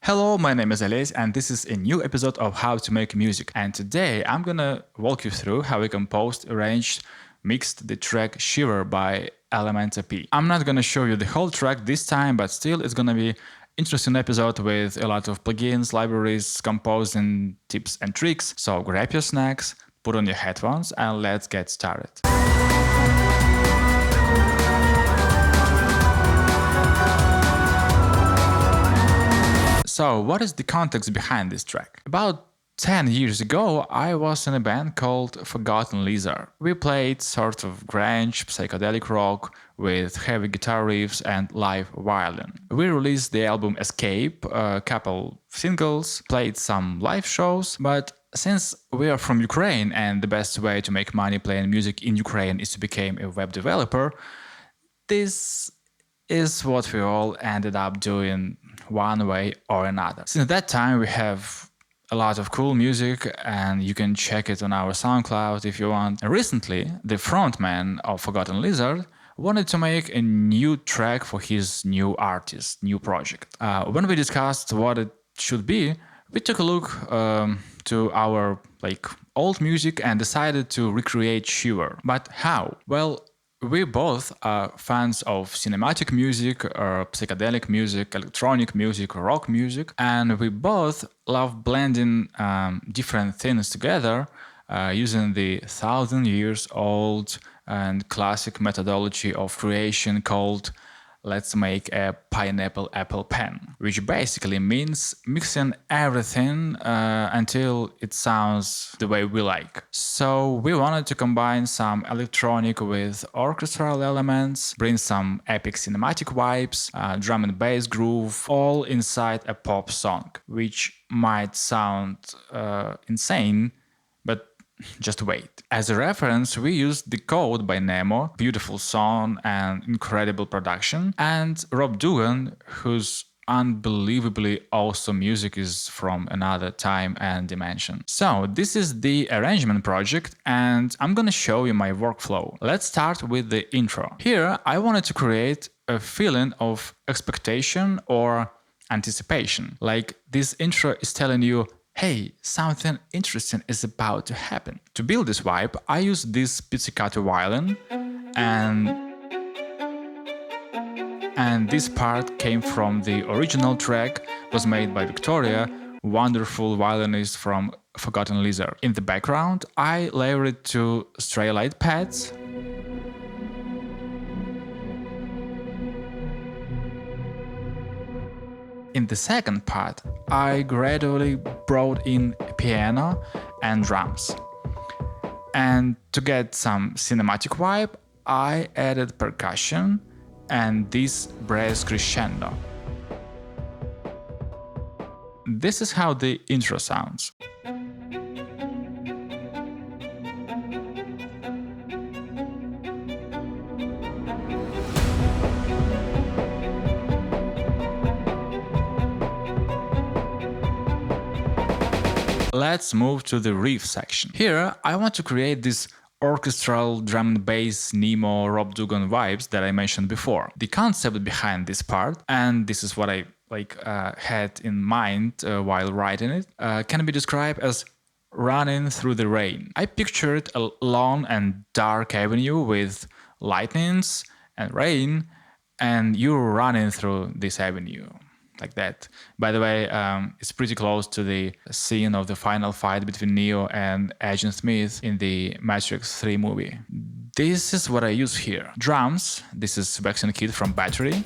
Hello, my name is Олесь, and this is a new episode of How to Make Music. And today I'm gonna walk you through how we composed, arranged, mixed the track Shiver by Elementa P. I'm not gonna show you the whole track this time, but still it's gonna be interesting episode with a lot of plugins, libraries, composing tips and tricks. So grab your snacks, put on your headphones, and let's get started. So, what is the context behind this track? About 10 years ago, I was in a band called Forgotten Lizard. We played sort of grunge, psychedelic rock with heavy guitar riffs and live violin. We released the album Escape, a couple singles, played some live shows, but since we are from Ukraine and the best way to make money playing music in Ukraine is to become a web developer, this is what we all ended up doing one way or another. Since that time, we have a lot of cool music and you can check it on our SoundCloud if you want. And recently, the frontman of Forgotten Lizard wanted to make a new track for his new artist, new project. When we discussed what it should be, we took a look to our old music and decided to recreate Shiver. But how? Well, we both are fans of cinematic music, psychedelic music, electronic music, rock music, and we both love blending different things together using the 1,000 years old and classic methodology of creation called let's make a pineapple apple pen, which basically means mixing everything until it sounds the way we like. So we wanted to combine some electronic with orchestral elements, bring some epic cinematic vibes, drum and bass groove, all inside a pop song, which might sound insane, but just wait. As a reference, we used The Code by Nemo, beautiful song and incredible production, and Rob Dugan, whose unbelievably awesome music is from another time and dimension. So this is the arrangement project and I'm gonna show you my workflow. Let's start with the intro. Here I wanted to create a feeling of expectation or anticipation. Like this intro is telling you, hey, something interesting is about to happen. To build this vibe, I used this pizzicato violin and this part came from the original track, was made by Victoria, wonderful violinist from Forgotten Lizard. In the background, I layer it to stray light pads. In the second part, I gradually brought in a piano and drums. And to get some cinematic vibe, I added percussion and this brass crescendo. This is how the intro sounds. Let's move to the riff section. Here, I want to create this orchestral drum and bass Nemo Rob Dugan vibes that I mentioned before. The concept behind this part, and this is what I had in mind while writing it, can be described as running through the rain. I pictured a long and dark avenue with lightnings and rain, and you're running through this avenue. Like that. By the way, it's pretty close to the scene of the final fight between Neo and Agent Smith in the Matrix 3 movie. This is what I use here. Drums, this is Waxing Kid from Battery.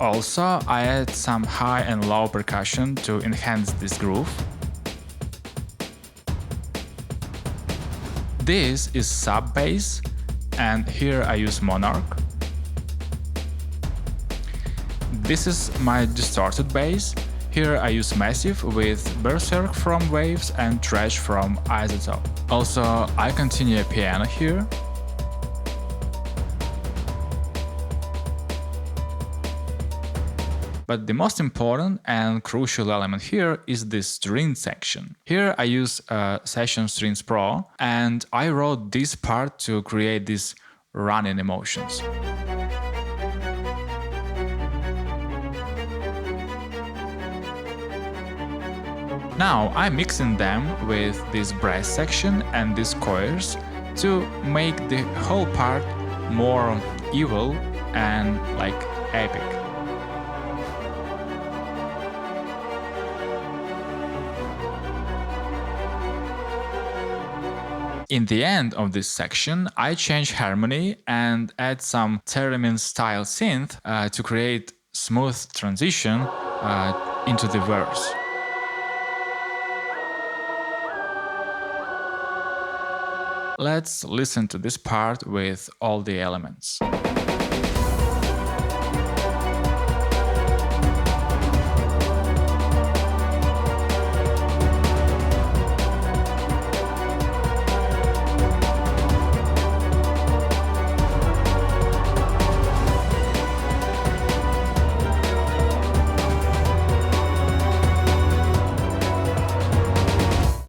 Also, I add some high and low percussion to enhance this groove. This is sub bass, and here I use Monarch. This is my distorted bass. Here I use Massive with Berserk from Waves and Trash from Isotope. Also, I continue a piano here. But the most important and crucial element here is the string section. Here I use Session Strings Pro and I wrote this part to create these running emotions. Now I'm mixing them with this brass section and these choirs to make the whole part more evil and like epic. In the end of this section, I change harmony and add some theremin style synth to create smooth transition into the verse. Let's listen to this part with all the elements.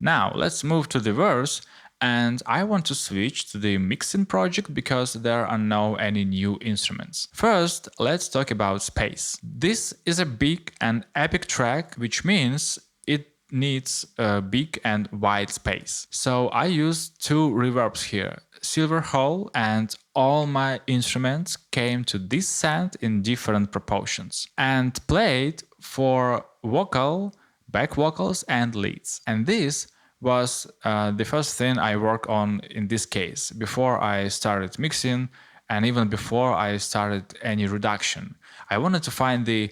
Now let's move to the verse, and I want to switch to the mixing project because there are no any new instruments. First, let's talk about space. This is a big and epic track, which means it needs a big and wide space. So I use two reverbs here, silver hole, and all my instruments came to this sound in different proportions and played for vocal, back vocals and leads. And this was the first thing I worked on in this case, before I started mixing and even before I started any reduction. I wanted to find the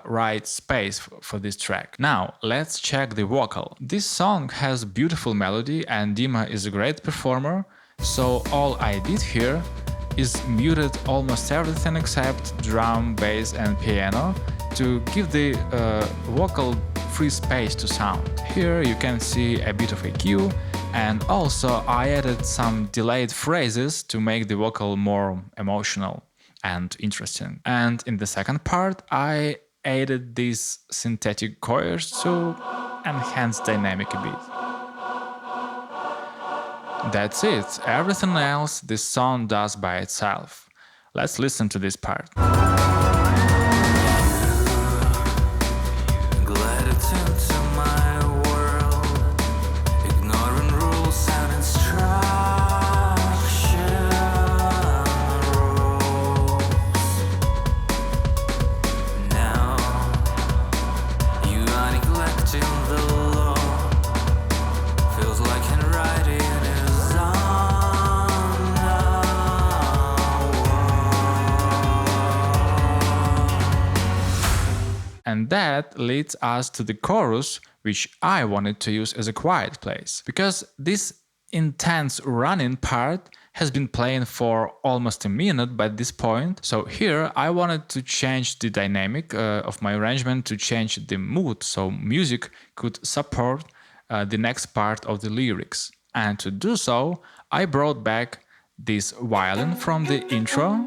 right space for this track. Now let's check the vocal. This song has beautiful melody and Dima is a great performer, so all I did here is muted almost everything except drum, bass and piano to give the vocal free space to sound. Here you can see a bit of EQ, and also I added some delayed phrases to make the vocal more emotional and interesting. And in the second part I added these synthetic choirs to enhance dynamic a bit. That's it, everything else this song does by itself. Let's listen to this part. And that leads us to the chorus, which I wanted to use as a quiet place, because this intense running part has been playing for almost a minute by this point. So here I wanted to change the dynamic of my arrangement, to change the mood so music could support the next part of the lyrics. And to do so, I brought back this violin from the intro,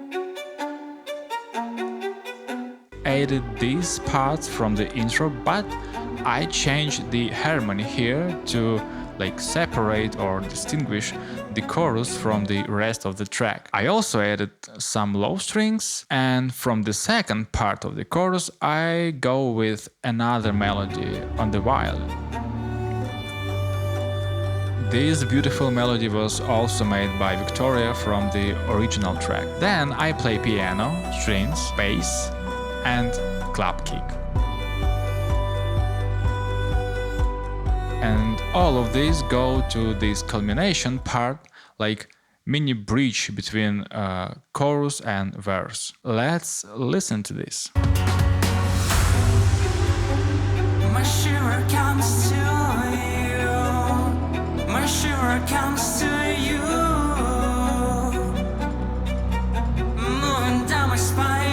added these parts from the intro, but I changed the harmony here to like separate or distinguish the chorus from the rest of the track. I also added some low strings, and from the second part of the chorus I go with another melody on the violin. This beautiful melody was also made by Victoria from the original track. Then I play piano, strings, bass and clap kick. And all of these go to this culmination part, like mini bridge between chorus and verse. Let's listen to this. My shiver comes to you. My shiver comes to you. Moving down my spine.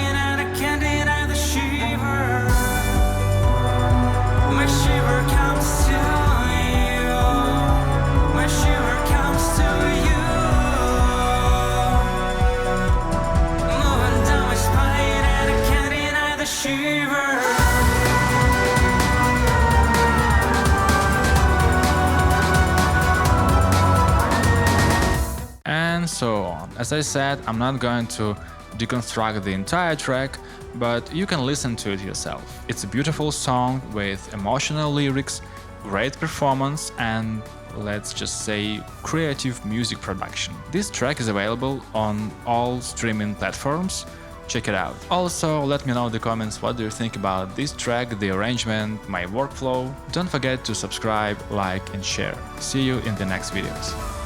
And so on. As I said, I'm not going to deconstruct the entire track, but you can listen to it yourself. It's a beautiful song with emotional lyrics great performance and, let's just say, creative music production. This track is available on all streaming platforms. Check it out. Also, let me know in the comments what do you think about this track, the arrangement, my workflow. Don't forget to subscribe, like and share. See you in the next videos.